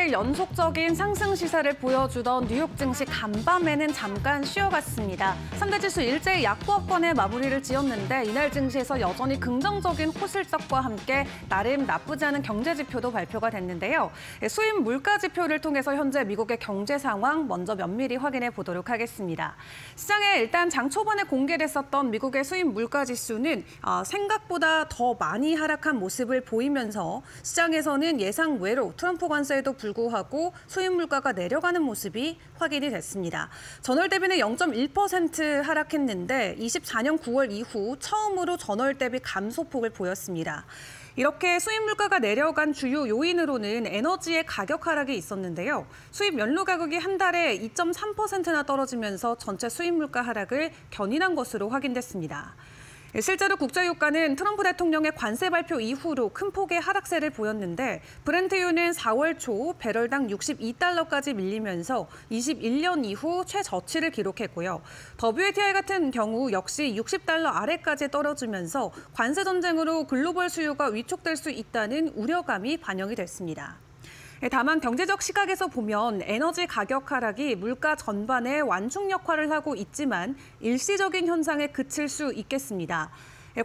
일주일 연속적인 상승 시세를 보여주던 뉴욕 증시 간밤에는 잠깐 쉬어갔습니다. 3대 지수 일제히 약보합권의 마무리를 지었는데 이날 증시에서 여전히 긍정적인 호실적과 함께 나름 나쁘지 않은 경제 지표도 발표가 됐는데요. 수입 물가 지표를 통해서 현재 미국의 경제 상황 먼저 면밀히 확인해 보도록 하겠습니다. 시장에 일단 장 초반에 공개됐었던 미국의 수입 물가 지수는 생각보다 더 많이 하락한 모습을 보이면서 시장에서는 예상 외로 트럼프 관세에도 불구하고 수입 물가가 내려가는 모습이 확인이 됐습니다. 전월 대비는 0.1% 하락했는데 24년 9월 이후 처음으로 전월 대비 감소폭을 보였습니다. 이렇게 수입 물가가 내려간 주요 요인으로는 에너지의 가격 하락이 있었는데요. 수입 연료 가격이 한 달에 2.3%나 떨어지면서 전체 수입 물가 하락을 견인한 것으로 확인됐습니다. 실제로 국제유가는 트럼프 대통령의 관세 발표 이후로 큰 폭의 하락세를 보였는데 브렌트유는 4월 초 배럴당 62달러까지 밀리면서 21년 이후 최저치를 기록했고요. WTI 같은 경우 역시 60달러 아래까지 떨어지면서 관세 전쟁으로 글로벌 수요가 위축될 수 있다는 우려감이 반영이 됐습니다. 다만 경제적 시각에서 보면 에너지 가격 하락이 물가 전반에 완충 역할을 하고 있지만 일시적인 현상에 그칠 수 있겠습니다.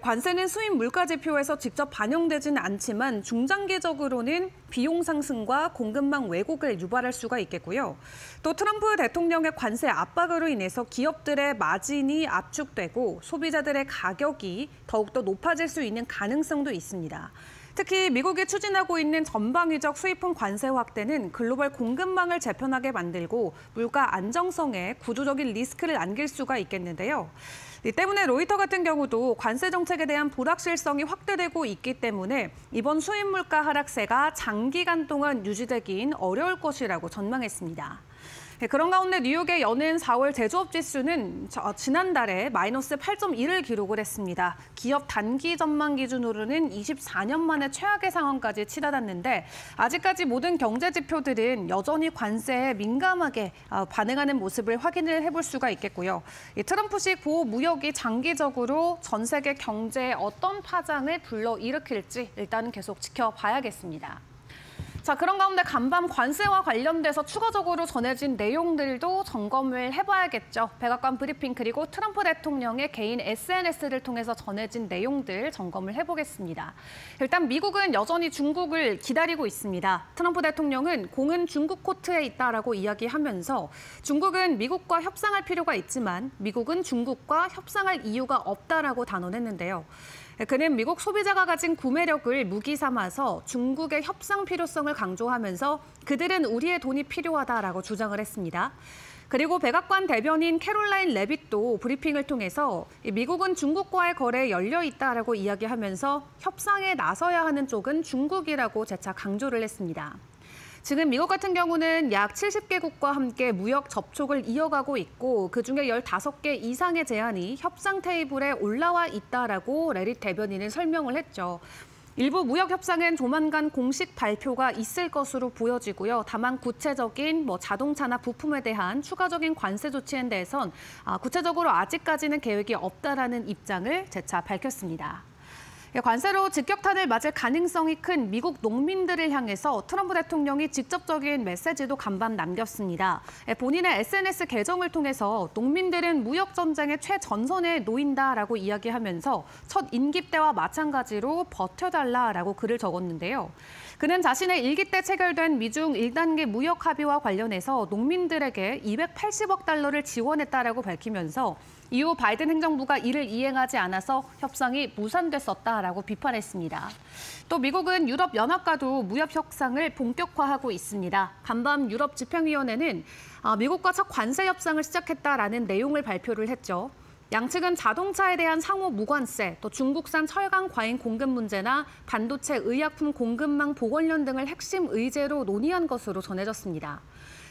관세는 수입 물가 지표에서 직접 반영되지는 않지만 중장기적으로는 비용 상승과 공급망 왜곡을 유발할 수가 있겠고요. 또 트럼프 대통령의 관세 압박으로 인해서 기업들의 마진이 압축되고 소비자들의 가격이 더욱더 높아질 수 있는 가능성도 있습니다. 특히 미국이 추진하고 있는 전방위적 수입품 관세 확대는 글로벌 공급망을 재편하게 만들고 물가 안정성에 구조적인 리스크를 안길 수가 있겠는데요. 이 때문에 로이터 같은 경우도 관세 정책에 대한 불확실성이 확대되고 있기 때문에 이번 수입 물가 하락세가 장기간 동안 유지되긴 어려울 것이라고 전망했습니다. 그런 가운데 뉴욕의 여는 4월 제조업 지수는 지난달에 마이너스 8.1을 기록을 했습니다. 기업 단기 전망 기준으로는 24년 만에 최악의 상황까지 치닫았는데 아직까지 모든 경제 지표들은 여전히 관세에 민감하게 반응하는 모습을 확인을 해볼 수가 있겠고요. 이 트럼프식 보호 무역이 장기적으로 전 세계 경제에 어떤 파장을 불러일으킬지 일단은 계속 지켜봐야겠습니다. 자, 그런 가운데 간밤 관세와 관련돼서 추가적으로 전해진 내용들도 점검을 해봐야겠죠. 백악관 브리핑 그리고 트럼프 대통령의 개인 SNS를 통해서 전해진 내용들 점검을 해보겠습니다. 일단 미국은 여전히 중국을 기다리고 있습니다. 트럼프 대통령은 공은 중국 코트에 있다라고 이야기하면서 중국은 미국과 협상할 필요가 있지만 미국은 중국과 협상할 이유가 없다라고 단언했는데요. 그는 미국 소비자가 가진 구매력을 무기 삼아서 중국의 협상 필요성을 강조하면서 그들은 우리의 돈이 필요하다라고 주장을 했습니다. 그리고 백악관 대변인 캐롤라인 레빗도 브리핑을 통해서 미국은 중국과의 거래에 열려 있다라고 이야기하면서 협상에 나서야 하는 쪽은 중국이라고 재차 강조를 했습니다. 지금 미국 같은 경우는 약 70개국과 함께 무역 접촉을 이어가고 있고 그중에 15개 이상의 제안이 협상 테이블에 올라와 있다라고 레빗 대변인은 설명을 했죠. 일부 무역 협상엔 조만간 공식 발표가 있을 것으로 보여지고요. 다만 구체적인 자동차나 부품에 대한 추가적인 관세 조치에 대해선 구체적으로 아직까지는 계획이 없다라는 입장을 재차 밝혔습니다. 관세로 직격탄을 맞을 가능성이 큰 미국 농민들을 향해서 트럼프 대통령이 직접적인 메시지도 간밤 남겼습니다. 본인의 SNS 계정을 통해서 농민들은 무역 전쟁의 최전선에 놓인다라고 이야기하면서 첫 임기 때와 마찬가지로 버텨달라라고 글을 적었는데요. 그는 자신의 일기 때 체결된 미중 1단계 무역 합의와 관련해서 농민들에게 280억 달러를 지원했다라고 밝히면서 이후 바이든 행정부가 이를 이행하지 않아서 협상이 무산됐었다라고 비판했습니다. 또 미국은 유럽연합과도 무역 협상을 본격화하고 있습니다. 간밤 유럽집행위원회는 미국과 첫 관세 협상을 시작했다라는 내용을 발표를 했죠. 양측은 자동차에 대한 상호 무관세, 또 중국산 철강 과잉 공급 문제나 반도체 의약품 공급망 보건련 등을 핵심 의제로 논의한 것으로 전해졌습니다.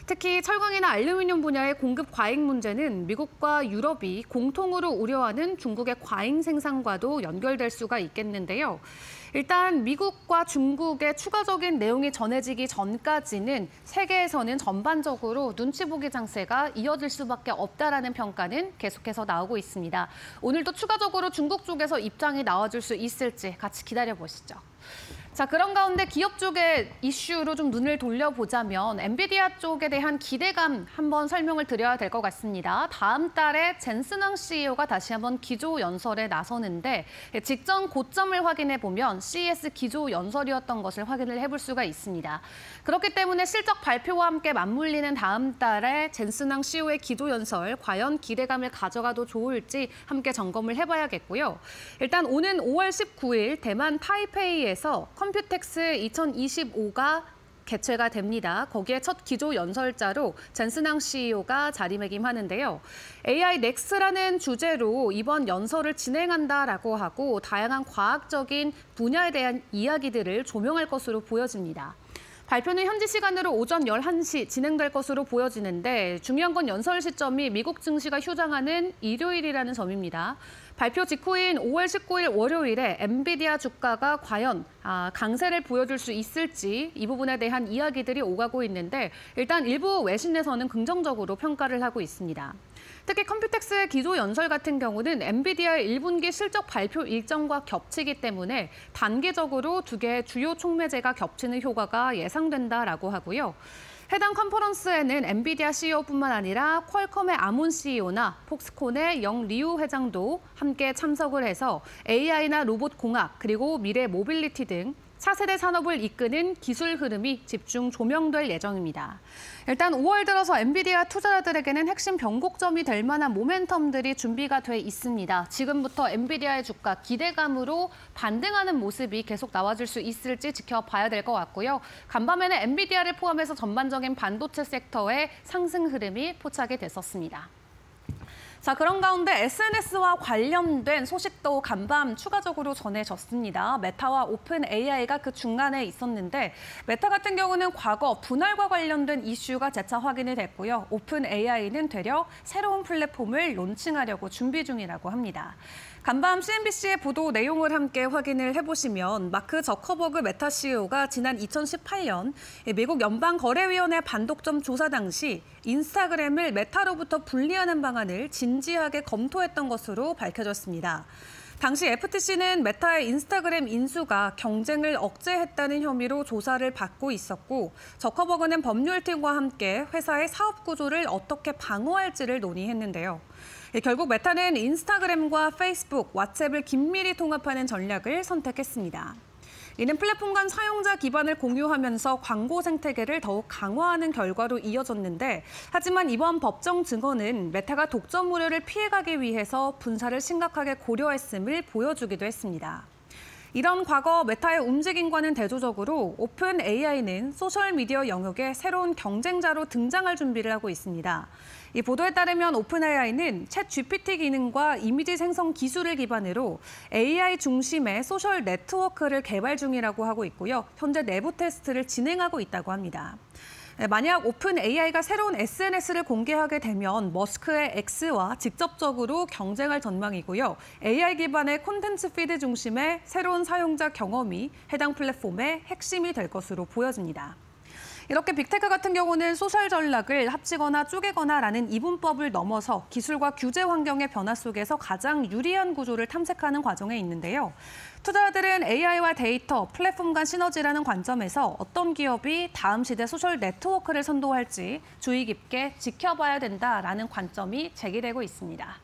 특히 철강이나 알루미늄 분야의 공급 과잉 문제는 미국과 유럽이 공통으로 우려하는 중국의 과잉 생산과도 연결될 수가 있겠는데요. 일단 미국과 중국의 추가적인 내용이 전해지기 전까지는 세계에서는 전반적으로 눈치 보기 장세가 이어질 수밖에 없다라는 평가는 계속해서 나오고 있습니다. 오늘도 추가적으로 중국 쪽에서 입장이 나와줄 수 있을지 같이 기다려보시죠. 자, 그런 가운데 기업 쪽의 이슈로 좀 눈을 돌려보자면 엔비디아 쪽에 대한 기대감 한번 설명을 드려야 될 것 같습니다. 다음 달에 젠슨 황 CEO가 다시 한번 기조 연설에 나서는데 직전 고점을 확인해 보면 CES 기조 연설이었던 것을 확인을 해볼 수가 있습니다. 그렇기 때문에 실적 발표와 함께 맞물리는 다음 달에 젠슨 황 CEO의 기조 연설 과연 기대감을 가져가도 좋을지 함께 점검을 해봐야겠고요. 일단 오는 5월 19일 대만 타이페이에서 컴퓨텍스 2025가 개최가 됩니다. 거기에 첫 기조 연설자로 젠슨 황 CEO가 자리매김하는데요. AI 넥스트라는 주제로 이번 연설을 진행한다라고 하고 다양한 과학적인 분야에 대한 이야기들을 조명할 것으로 보여집니다. 발표는 현지 시간으로 오전 11시 진행될 것으로 보여지는데 중요한 건 연설 시점이 미국 증시가 휴장하는 일요일이라는 점입니다. 발표 직후인 5월 19일 월요일에 엔비디아 주가가 과연 강세를 보여줄 수 있을지 이 부분에 대한 이야기들이 오가고 있는데 일단 일부 외신에서는 긍정적으로 평가를 하고 있습니다. 특히 컴퓨텍스의 기조 연설 같은 경우는 엔비디아의 1분기 실적 발표 일정과 겹치기 때문에 단기적으로 두 개의 주요 촉매제가 겹치는 효과가 예상된다라고 하고요. 해당 컨퍼런스에는 엔비디아 CEO뿐만 아니라 퀄컴의 아몬 CEO나 폭스콘의 영 리우 회장도 함께 참석을 해서 AI나 로봇 공학 그리고 미래 모빌리티 등 차세대 산업을 이끄는 기술 흐름이 집중 조명될 예정입니다. 일단 5월 들어서 엔비디아 투자자들에게는 핵심 변곡점이 될 만한 모멘텀들이 준비가 돼 있습니다. 지금부터 엔비디아의 주가 기대감으로 반등하는 모습이 계속 나와줄 수 있을지 지켜봐야 될 것 같고요. 간밤에는 엔비디아를 포함해서 전반적인 반도체 섹터의 상승 흐름이 포착이 됐었습니다. 자, 그런 가운데 SNS와 관련된 소식도 간밤 추가적으로 전해졌습니다. 메타와 오픈 AI가 그 중간에 있었는데 메타 같은 경우는 과거 분할과 관련된 이슈가 재차 확인이 됐고요. 오픈 AI는 되려 새로운 플랫폼을 론칭하려고 준비 중이라고 합니다. 간밤 CNBC의 보도 내용을 함께 확인을 해보시면 마크 저커버그 메타 CEO가 지난 2018년 미국 연방거래위원회 반독점 조사 당시 인스타그램을 메타로부터 분리하는 방안을 진지하게 검토했던 것으로 밝혀졌습니다. 당시 FTC는 메타의 인스타그램 인수가 경쟁을 억제했다는 혐의로 조사를 받고 있었고 저커버그는 법률팀과 함께 회사의 사업 구조를 어떻게 방어할지를 논의했는데요. 결국 메타는 인스타그램과 페이스북, 왓츠앱을 긴밀히 통합하는 전략을 선택했습니다. 이는 플랫폼 간 사용자 기반을 공유하면서 광고 생태계를 더욱 강화하는 결과로 이어졌는데 하지만 이번 법정 증언은 메타가 독점 우려를 피해가기 위해서 분사를 심각하게 고려했음을 보여주기도 했습니다. 이런 과거 메타의 움직임과는 대조적으로 오픈 AI는 소셜미디어 영역의 새로운 경쟁자로 등장할 준비를 하고 있습니다. 이 보도에 따르면 오픈 AI는 챗 GPT 기능과 이미지 생성 기술을 기반으로 AI 중심의 소셜 네트워크를 개발 중이라고 하고 있고요. 현재 내부 테스트를 진행하고 있다고 합니다. 만약 오픈 AI가 새로운 SNS를 공개하게 되면 머스크의 X와 직접적으로 경쟁할 전망이고요. AI 기반의 콘텐츠 피드 중심의 새로운 사용자 경험이 해당 플랫폼의 핵심이 될 것으로 보여집니다. 이렇게 빅테크 같은 경우는 소셜 전략을 합치거나 쪼개거나라는 이분법을 넘어서 기술과 규제 환경의 변화 속에서 가장 유리한 구조를 탐색하는 과정에 있는데요. 투자자들은 AI와 데이터, 플랫폼 간 시너지라는 관점에서 어떤 기업이 다음 시대 소셜 네트워크를 선도할지 주의 깊게 지켜봐야 된다라는 관점이 제기되고 있습니다.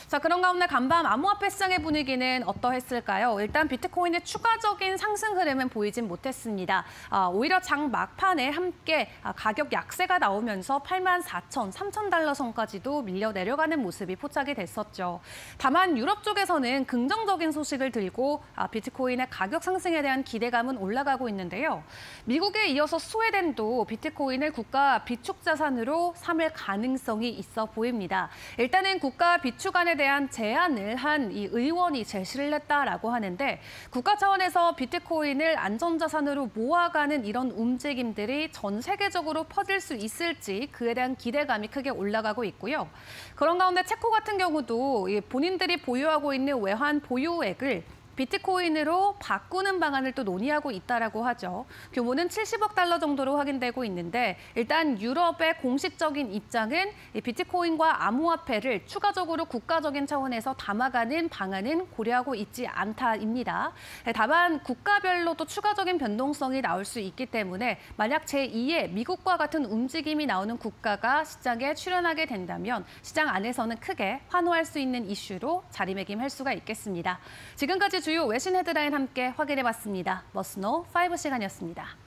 자, 그런 가운데 간밤 암호화폐 시장의 분위기는 어떠했을까요? 일단 비트코인의 추가적인 상승 흐름은 보이진 못했습니다. 오히려 장 막판에 함께 가격 약세가 나오면서 84,000, 3,000달러 선까지도 밀려 내려가는 모습이 포착이 됐었죠. 다만 유럽 쪽에서는 긍정적인 소식을 들고 비트코인의 가격 상승에 대한 기대감은 올라가고 있는데요. 미국에 이어서 스웨덴도 비트코인을 국가 비축 자산으로 삼을 가능성이 있어 보입니다. 일단은 국가 비축안에 대한 제안을 한 이 의원이 제시를 했다라고 하는데 국가 차원에서 비트코인을 안전자산으로 모아가는 이런 움직임들이 전 세계적으로 퍼질 수 있을지 그에 대한 기대감이 크게 올라가고 있고요. 그런 가운데 체코 같은 경우도 본인들이 보유하고 있는 외환 보유액을 비트코인으로 바꾸는 방안을 또 논의하고 있다라고 하죠. 규모는 70억 달러 정도로 확인되고 있는데 일단 유럽의 공식적인 입장은 이 비트코인과 암호화폐를 추가적으로 국가적인 차원에서 담아가는 방안은 고려하고 있지 않다입니다. 다만 국가별로 또 추가적인 변동성이 나올 수 있기 때문에 만약 제2의 미국과 같은 움직임이 나오는 국가가 시장에 출현하게 된다면 시장 안에서는 크게 환호할 수 있는 이슈로 자리매김할 수가 있겠습니다. 지금까지 주요 외신 헤드라인 함께 확인해봤습니다. 머스노 5 시간이었습니다.